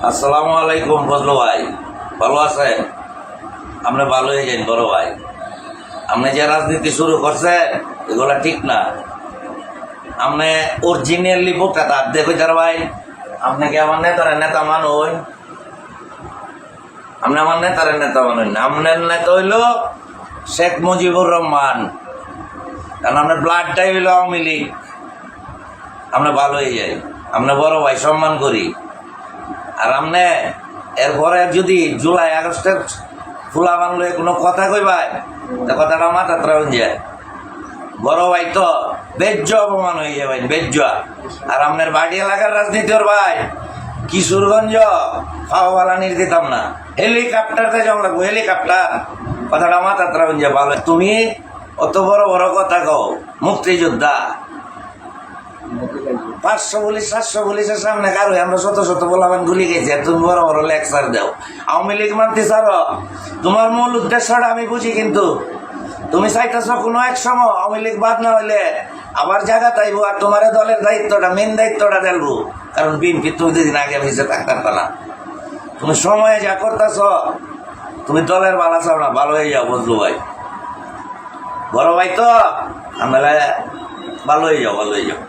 আসসালামু আলাইকুম ফজলু ভাই, ভালো আছেন? আপনি ভালো হয়ে যান বড় ভাই। আপনি যে রাজনীতি শুরু করছেন এগুলা ঠিক না। আপনি অরিজিনালি বোকা তার দেখো তার ভাই। আপনি কি আমার নেতার নেতা মানুন? আপনি আমার নেতার নেতা মানুন না। আপনার নেতা হইল শেখ মুজিবুর রহমান, কারণ আপনার ব্লাডটাই হইল আওয়ামী লীগ। আপনি ভালো হয়ে যাই, আপনি বড় ভাই সম্মান করি। আর আমনে এরপরে যদি জুলাই আগস্টের ফুলা বানলে কোনো কথা কইবাই, তা কথাটা মাথা ত্রাউন যায়। বড় ভাই তো বেজ্জ অপমান হয়ে যাবে, বেজ্জ। আর আপনার বাড়ি এলাকার রাজনীতির ভাই কিশোরগঞ্জ খাওয়াওয়ালা দিতাম না, হেলিকপ্টারতে যাওয়া লাগবো, হেলিকপ্টার। কথাটা মাথা ত্রাউন যায়। ভালো তুমি অত বড় বড় কথা কও, মুক্তিযোদ্ধা 500 পুলিশ 700 পুলিশের সামনে কারো আমরা শত শত বলাবান গুলি গেছি, আর তুমি বড় বড় লেকচার দাও। আওয়ামী লীগ মানতে চারো, তোমার মূল উদ্দেশ্যটা আমি বুঝি, কিন্তু তুমি চাইতেছ কোনো এক সময় আওয়ামী লীগ বাদ না হইলে আবার জায়গা তাইবো, আর তোমার দলের দায়িত্বটা মেন দায়িত্বটা দেলবো। কারণ বিএনপি তুমি দুদিন আগে ভিজে থাকতে না। তুমি সময়ে যা করতেছ, তুমি দলের ভালো চাও না, ভালো হয়ে যাও বন্ধু ভাই, বড় ভাই তো আমরা ভালো হয়ে যাও, ভালো হয়ে যাও।